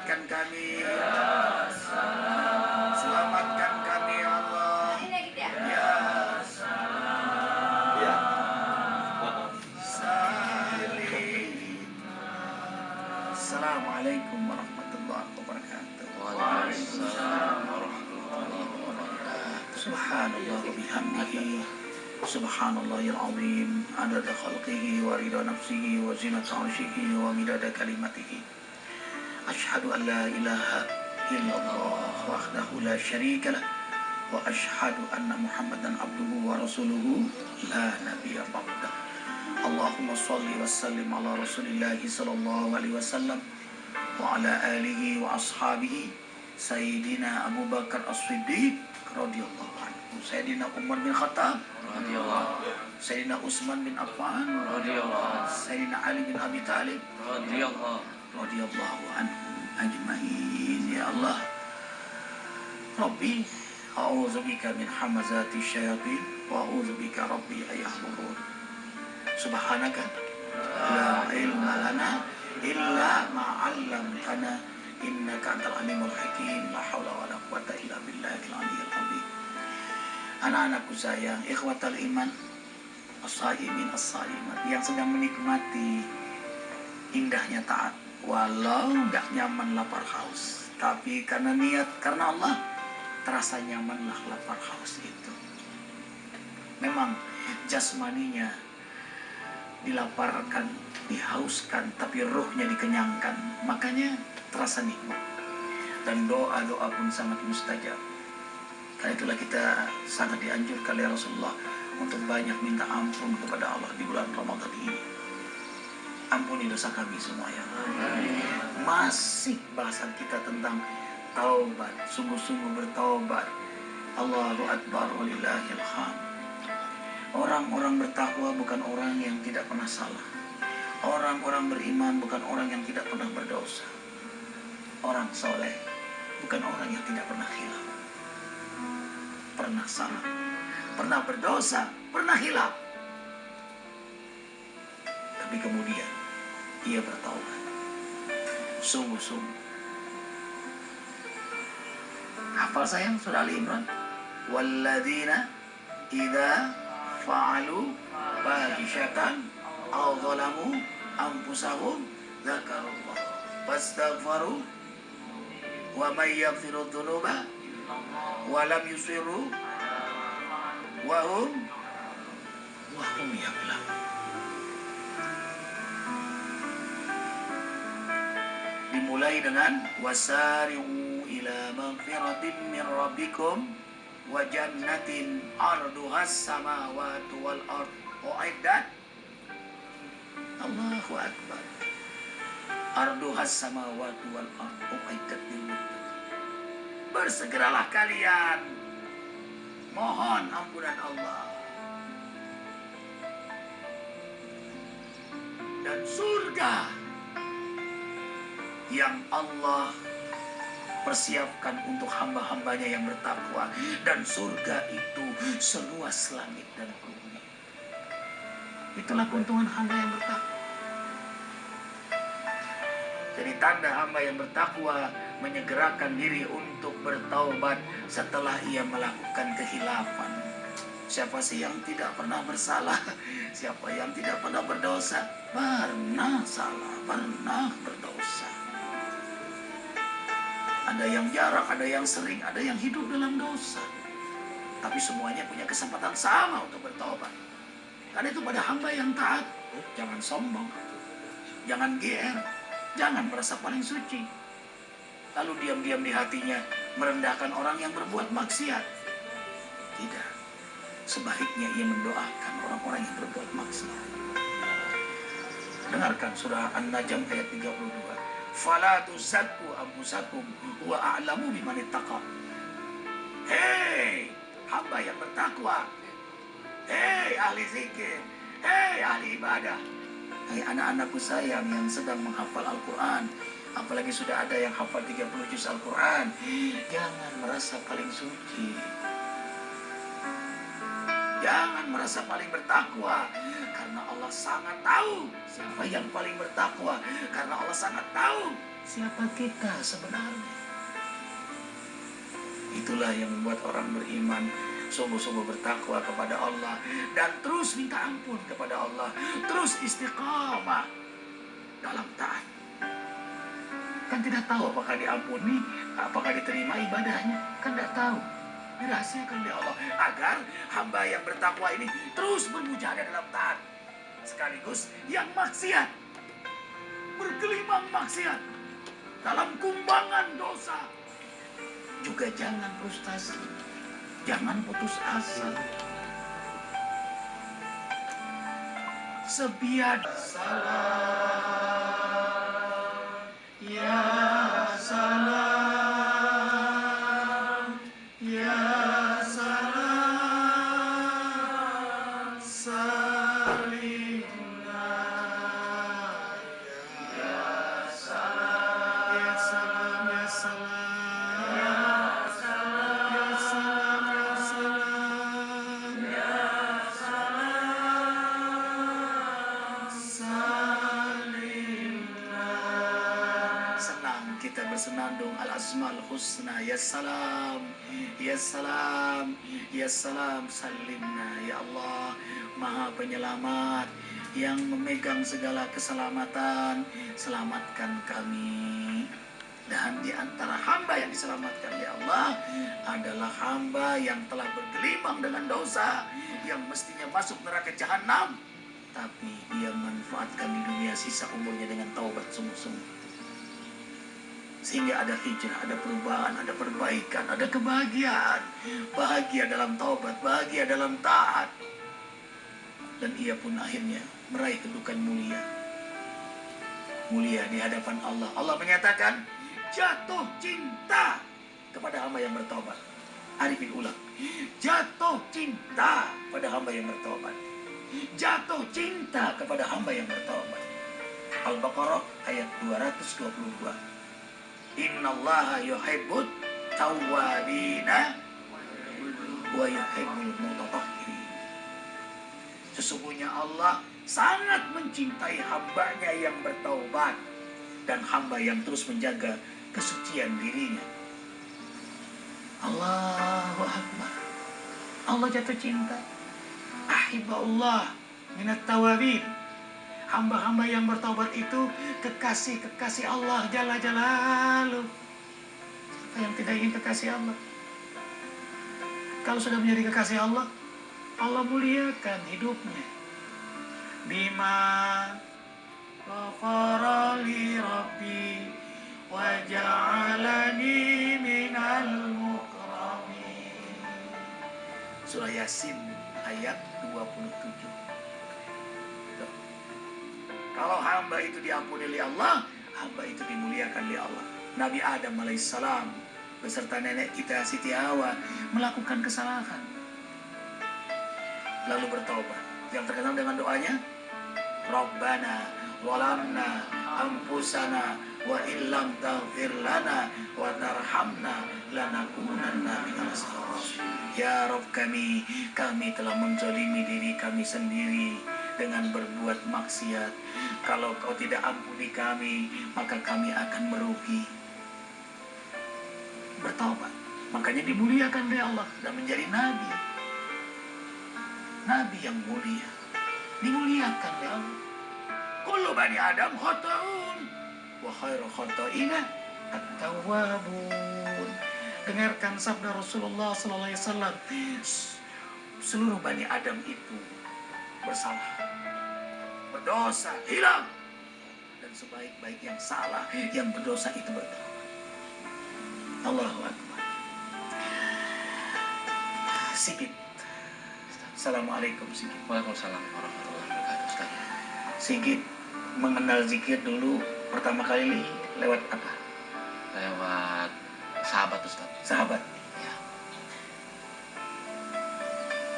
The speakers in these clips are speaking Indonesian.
selamatkan kami. Selamatkan kami ya Allah. Ya Assalamualaikum warahmatullahi wabarakatuh. Waalaikumsalam warahmatullahi wabarakatuh. Subhanallah wa bihamdihi. Subhanallahil azim. Adada khalqihi wa ridha nafsihi wa zinata arshihi wa midada kalimatihi. Asyhadu an la ilaha illallah wahdahu la syarika lah wa asyhadu anna Muhammadan abduhu wa rasuluhu la nabiyya ba'dah. Allahumma sholli wa sallim ala Rasulillahi sallallahu alaihi wasallam wa ala alihi wa ashabihi Sayyidina Abu Bakar As-Siddiq radhiyallahu anhu, Sayyidina Umar bin Khattab radhiyallahu, Sayyidina Utsman bin Affan radhiyallahu, Sayyidina Ali bin Abi Thalib radhiyallahu anhum ajmain. Ya Allah, Rabbi a'udzubika min hamazati syayatin wa a'udzubika Rabbi ayahdurun. Subhanaka la ilma lana illa ma 'allamtana innaka antal alimul hakim. La haula wala quwwata illa billahil aliyyil azim. Anak-anakku sayang, ikhwatal iman, as-saimin as-saimat, yang sedang menikmati indahnya taat, walau nggak nyaman lapar haus, tapi karena niat, karena Allah, terasa nyamanlah lapar haus itu. Memang jasmaninya dilaparkan, dihauskan, tapi ruhnya dikenyangkan, makanya terasa nikmat. Dan doa-doa pun sangat mustajab. Karena itulah kita sangat dianjurkan oleh Rasulullah untuk banyak minta ampun kepada Allah di bulan Ramadan ini. Ampuni dosa kami semua ya. Masih bahasan kita tentang taubat, sungguh-sungguh bertaubat. Allahu Akbar walillahil hamd. Orang-orang bertakwa bukan orang yang tidak pernah salah. Orang-orang beriman bukan orang yang tidak pernah berdosa. Orang soleh bukan orang yang tidak pernah khilaf. Pernah salah, pernah berdosa, pernah khilaf. Tapi kemudian ia bertaubat. Sungguh-sungguh. Hafal sayang surah Ali Imran. Walladzina idza fa'alu fahishatan aw zalamu anfusahum dzakarullah fastaghfaru wa may yaghfiru dzunuba wa lam yusirru wa hum ya'lamun. Dimulai dengan wasari'u ila maghfiratin min rabbikum wa jannatin arduhas samawati wal ard uiddat. Allahu akbar. Arduhas samawati wal ard uiddat lil muttaqin. Bersegeralah kalian mohon ampunan Allah, dan surga yang Allah persiapkan untuk hamba-hambanya yang bertakwa, dan surga itu seluas langit dan bumi. Itulah keuntungan hamba yang bertakwa. Jadi tanda hamba yang bertakwa menyegerakan diri untuk bertaubat setelah ia melakukan kehilafan. Siapa sih yang tidak pernah bersalah? Siapa yang tidak pernah berdosa? Pernah salah, pernah berdosa. Ada yang jarang, ada yang sering, ada yang hidup dalam dosa. Tapi semuanya punya kesempatan sama untuk bertobat. Karena itu pada hamba yang taat, jangan sombong, jangan GR, jangan merasa paling suci. Lalu diam-diam di hatinya merendahkan orang yang berbuat maksiat. Tidak. Sebaiknya ia mendoakan orang-orang yang berbuat maksiat. Dengarkan surah An-Najm ayat 32. Fala tuzakku anfusakum wa a'lamu biman ittaqa. Hei hamba yang bertakwa, hei ahli zikir, hei ahli ibadah, hei anak-anakku sayang yang sedang menghafal Al-Quran, apalagi sudah ada yang hafal 30 juz Al-Quran, jangan merasa paling suci, jangan merasa paling bertakwa, karena Allah sangat tahu siapa yang paling bertakwa. Karena Allah sangat tahu siapa kita sebenarnya. Itulah yang membuat orang beriman sungguh-sungguh bertakwa kepada Allah dan terus minta ampun kepada Allah, terus istiqamah dalam taat. Kan tidak tahu apakah diampuni, apakah diterima ibadahnya, kan tidak tahu. Dirahasiakan oleh Allah agar hamba yang bertakwa ini terus bermujahadah dalam taat, sekaligus yang maksiat bergelimang maksiat dalam kumbangan dosa juga jangan frustasi, jangan putus asa. Sebiad salam ya salam ya salam salimna ya salam ya salam ya salam kita bersenandung al-asmaul husna. Ya salam, ya salam, ya salam, salimna. Ya Allah, Maha Penyelamat yang memegang segala keselamatan, selamatkan kami. Dan di antara hamba yang diselamatkan ya Allah adalah hamba yang telah bergelimang dengan dosa, yang mestinya masuk neraka jahanam, tapi dia manfaatkan di dunia sisa umurnya dengan taubat sungguh-sungguh. Sehingga ada hijrah, ada perubahan, ada perbaikan, ada kebahagiaan. Bahagia dalam taubat, bahagia dalam taat. Dan ia pun akhirnya meraih kedudukan mulia. Mulia di hadapan Allah. Allah menyatakan, jatuh cinta kepada hamba yang bertobat. Arifin ulang. Jatuh cinta pada hamba yang bertobat. Jatuh cinta kepada hamba yang bertobat. Al-Baqarah ayat 222. Innallaha yuhibbut tawwabina wa yuhibbul mutatahhirin. Sesungguhnya Allah sangat mencintai hambanya yang bertaubat dan hamba yang terus menjaga kesucian dirinya. Allahu Akbar. Allah jatuh cinta. Ahibballah minat tawabin. Hamba-hamba yang bertaubat itu kekasih-kekasih Allah Jalla Jalaluh. Siapa yang tidak ingin kekasih Allah? Kalau sudah menjadi kekasih Allah, Allah muliakan hidupnya. Bima ghafara li Rabbi wa ja'alani minal mukramin. Surah Yasin ayat 27. Kalau hamba itu diampuni oleh Allah, hamba itu dimuliakan oleh Allah. Nabi Adam alaihissalam beserta nenek kita Siti Hawa melakukan kesalahan, lalu bertaubat. Yang terkenal dengan doanya, Rabbana walamna ampusana wa illam taghfir lana wa tarhamna lanakunanna minas khasirin. Ya Rabb kami telah menzalimi diri kami sendiri dengan berbuat maksiat. Kalau kau tidak ampuni kami, maka kami akan merugi. Bertaubat. Makanya dimuliakan oleh Allah dan menjadi nabi. Nabi yang mulia. Dimuliakan oleh Allah. Kullu bani Adam khata'un wa khairu khata'ina at-tawwabun. Dengarkan sabda Rasulullah sallallahu alaihi wasallam. Seluruh bani Adam itu bersalah, berdosa, hilang. Dan sebaik-baik yang salah, yang berdosa itu bertaubat. Allahu Akbar. Sigit. Assalamualaikum Sigit. Waalaikumsalam warahmatullahi wabarakatuh Ustaz. Sigit mengenal zikir dulu pertama kali lewat apa? Lewat sahabat Ustaz. Sahabat. Ya.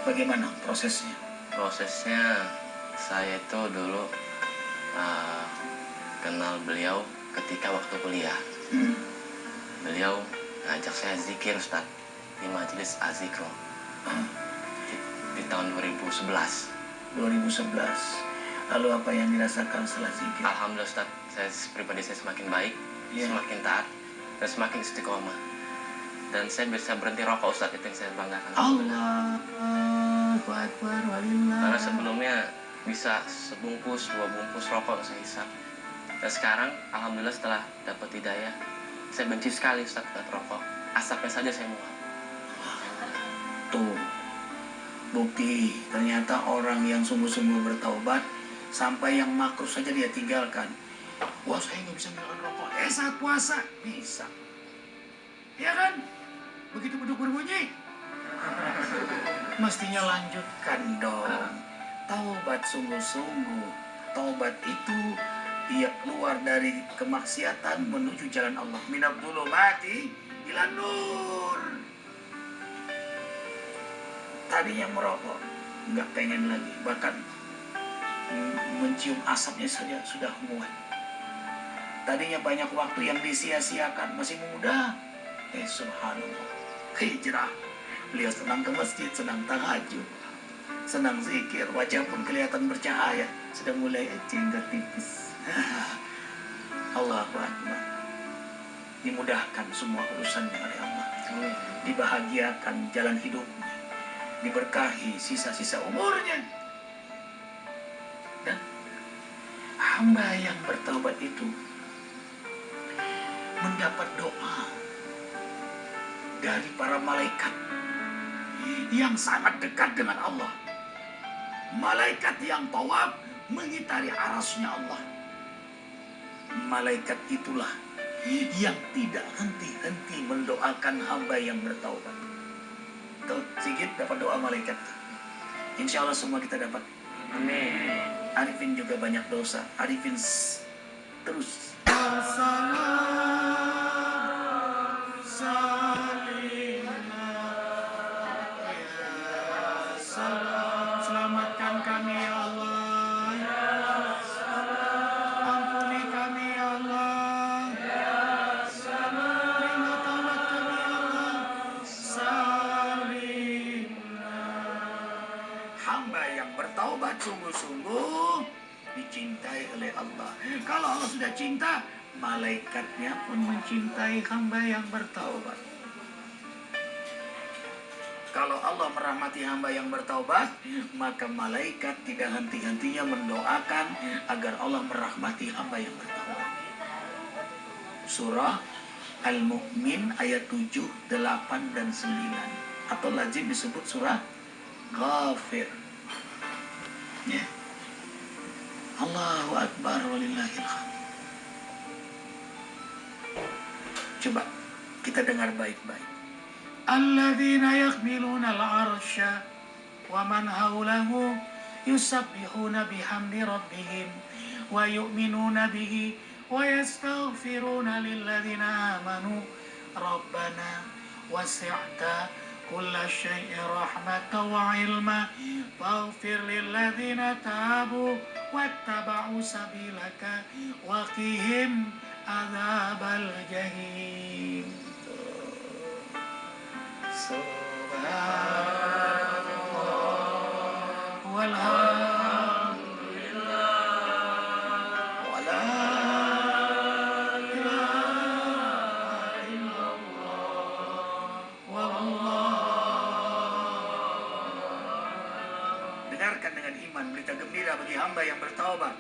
Bagaimana prosesnya? Prosesnya saya itu dulu kenal beliau ketika waktu kuliah. Beliau ngajak saya zikir Ustaz di majelis Azikro di tahun 2011. 2011. Lalu apa yang dirasakan setelah zikir? Alhamdulillah Ustaz, saya pribadi saya semakin baik, semakin taat, dan semakin istiqomah. Dan saya bisa berhenti rokok Ustaz, itu yang saya banggakan. Allahu Akbar walillah. Karena sebelumnya bisa sebungkus, 2 bungkus rokok saya hisap. Dan sekarang alhamdulillah setelah dapat hidayah, saya benci sekali Ustaz rokok. Asapnya saja saya mual. Tuh, bukti ternyata orang yang sungguh-sungguh bertaubat sampai yang makruh saja dia tinggalkan. Wah, saya nggak bisa meninggalkan rokok. Saat puasa bisa, ya kan? Begitu beduk berbunyi, mestinya lanjutkan dong. Taubat sungguh-sungguh. Taubat itu dia keluar dari kemaksiatan menuju jalan Allah. Minab dzulumati ilan nur. Tadinya merokok, nggak pengen lagi, bahkan mencium asapnya saja sudah muat. Tadinya banyak waktu yang disia-siakan, masih muda. Subhanallah, hijrah. Beliau senang ke masjid, senang tahajud, senang zikir, wajah pun kelihatan bercahaya. Sudah mulai jenggot tipis. Allahu Akbar. Dimudahkan semua urusannya oleh Allah. Dibahagiakan jalan hidupnya. Diberkahi sisa-sisa umurnya. Dan hamba yang bertaubat itu mendapat doa dari para malaikat yang sangat dekat dengan Allah. Malaikat yang tawab mengitari arasnya Allah. Malaikat itulah yang tidak henti-henti mendoakan hamba yang bertaubat. Tuh, sedikit dapat doa malaikat. Insya Allah semua kita dapat. Amin. Arifin juga banyak dosa. Arifin terus. Selamatkan kami ya Allah. Ampuni kami ya Allah. Terima taubat kami ya Allah. Hamba yang bertaubat sungguh-sungguh dicintai oleh Allah. Kalau Allah sudah cinta, malaikatnya pun mencintai hamba yang bertaubat. Kalau Allah merahmati hamba yang bertaubat, maka malaikat tidak henti-hentinya mendoakan agar Allah merahmati hamba yang bertaubat. Surah Al-Mu'min ayat 7, 8, dan 9. Atau lazim disebut surah Ghafir. Ya. Allahu Akbar walillahil hamd. Coba kita dengar baik-baik. Alladzina yakhmiluna al-arsya wa man hawlahu yusabbihuna bihamdi rabbihim wa yu'minuna bihi wa yastaghfiruna lilladzina amanu rabbana wasi'ta kulla syai'in rahmatan wa ilma faghfir lilladzina tabu wattaba'u sabilaka wa qihim adzabal jahim. Subhanallah walhamdulillah wa la ilaha illallah wallah. Dengarkan dengan iman berita gembira bagi hamba yang bertaubat.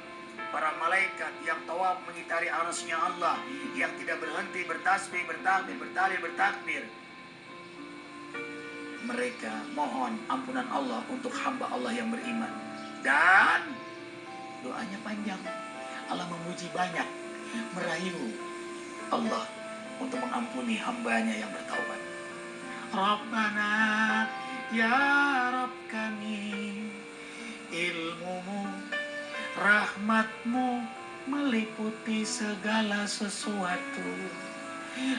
Para malaikat yang tawaf mengitari arasnya Allah, yang tidak berhenti bertasbih, bertakbir, bertahlil, bertakbir. Mereka mohon ampunan Allah untuk hamba Allah yang beriman. Dan doanya panjang. Allah memuji banyak, merayu Allah untuk mengampuni hambanya yang bertaubat. Rabbana, ya Rabb kami, ilmumu, rahmatmu meliputi segala sesuatu.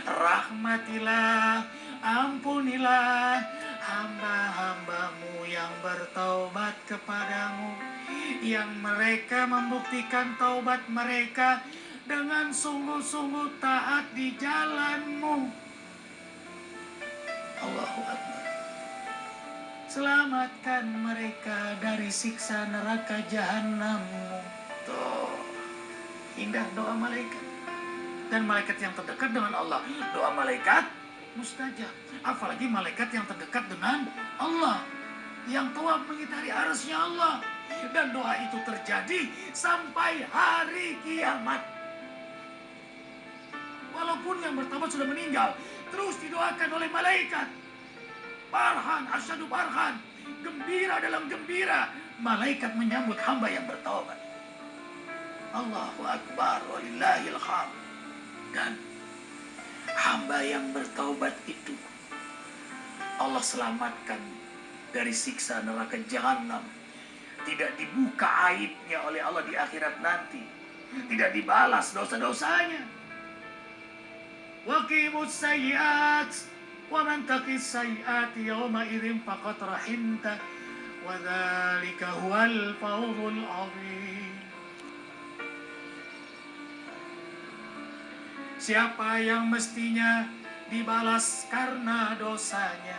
Rahmatilah, ampunilah hamba-hambamu yang bertaubat kepadamu, yang mereka membuktikan taubat mereka dengan sungguh-sungguh taat di jalanmu. Allahu Akbar. Selamatkan mereka dari siksa neraka jahanammu. Tuh, indah doa malaikat. Dan malaikat yang terdekat dengan Allah, doa malaikat mustajab. Apalagi malaikat yang terdekat dengan Allah, yang tua mengitari arasnya Allah. Dan doa itu terjadi sampai hari kiamat. Walaupun yang bertobat sudah meninggal, terus didoakan oleh malaikat. Farhan, asyadu farhan, gembira dalam gembira. Malaikat menyambut hamba yang bertobat. Allahu Akbar, walillahil hamd. Dan hamba yang bertaubat itu Allah selamatkan dari siksa neraka jahanam. Tidak dibuka aibnya oleh Allah di akhirat nanti. Tidak dibalas dosa-dosanya. Waqimus sayyiat wa man taqis sayyiati yawma idzin faqad rahimta wa dzalika huwal fawzul 'adzim. Siapa yang mestinya dibalas karena dosanya,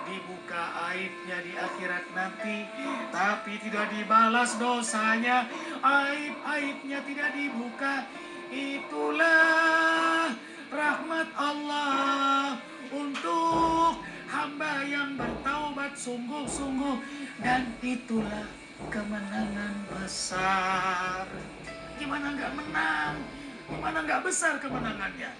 dibuka aibnya di akhirat nanti, tapi tidak dibalas dosanya, aib-aibnya tidak dibuka, itulah rahmat Allah untuk hamba yang bertaubat sungguh-sungguh, dan itulah kemenangan besar. Gimana nggak menang? Gimana nggak besar kemenangannya?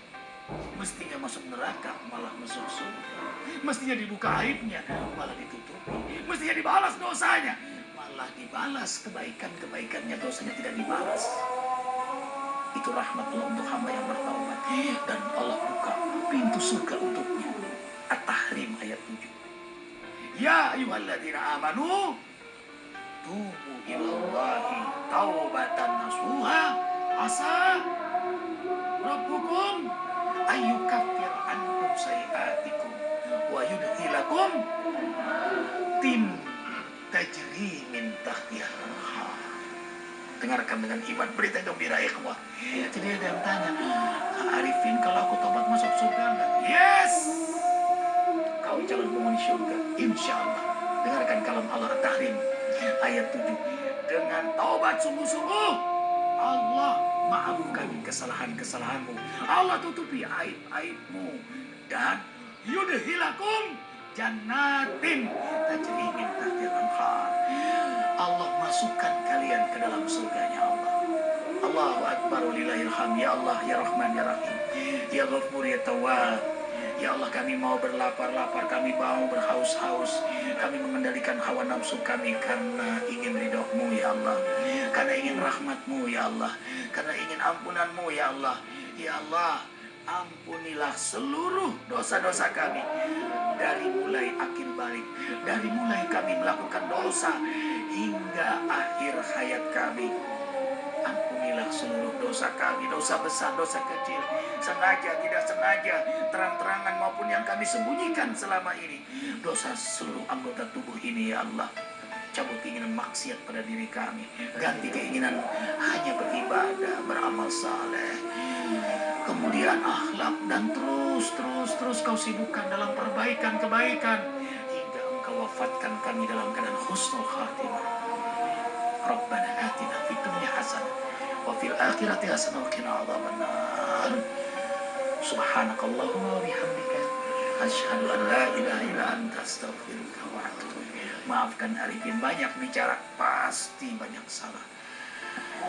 Mestinya masuk neraka, malah masuk surga. Mestinya dibuka aibnya, malah ditutupi. Mestinya dibalas dosanya, malah dibalas kebaikan-kebaikannya, dosanya tidak dibalas. Itu rahmat Allah untuk hamba yang bertaubat. Dan Allah buka pintu surga untuknya. At-Tahrim ayat 7. Ya ayyuhalladzina amanu tubu ilallahi taubatan nasuha asa Rabbukum ayyukaffir ankum sayiatikum wa yudkhilakum tim tajri min tahtiha al-anhar. Dengarkan dengan iman berita gembira ikhwah. Jadi ada yang tanya, Arifin, kalau aku tobat masuk surga enggak? Yes! Kau calon penghuni surga, insya Allah. Dengarkan kalam Allah At-Tahrim ayat 7. Dengan taubat sungguh-sungguh, Allah maafkan kesalahan-kesalahanmu. Allah tutupi aib-aibmu. Dan yudhilakum jannatin tajri min tahtiha al-anhar. Allah masukkan kalian ke dalam surganya Allah. Allahu Akbar, walillahil hamd. Ya Allah, ya Rahman, ya Rahim, ya Ghafur, ya Tawwab. Ya Allah, kami mau berlapar-lapar, kami mau berhaus-haus, kami mengendalikan hawa nafsu kami karena ingin ridho-Mu ya Allah, karena ingin rahmat-Mu ya Allah, karena ingin ampunan-Mu ya Allah. Ya Allah, ampunilah seluruh dosa-dosa kami, dari mulai akhir balik, dari mulai kami melakukan dosa hingga akhir hayat kami. Ampunilah seluruh dosa kami, dosa besar, dosa kecil, sengaja, tidak sengaja, terang-terangan maupun yang kami sembunyikan selama ini. Dosa seluruh anggota tubuh ini ya Allah. Cabut keinginan maksiat pada diri kami, ganti keinginan hanya beribadah, beramal saleh, kemudian akhlak, dan terus kau sibukkan dalam perbaikan-kebaikan hingga engkau wafatkan kami dalam keadaan husnul khatimah. Rabbana atina fid dunya hasanah wa fil akhirati hasanah wa qina adzabannar. Subhanakallahumma wa bihamdika asyhadu an la ilaha illa anta astaghfiruka wa atubu ilaik. Maafkan Arifin, banyak bicara, pasti banyak salah.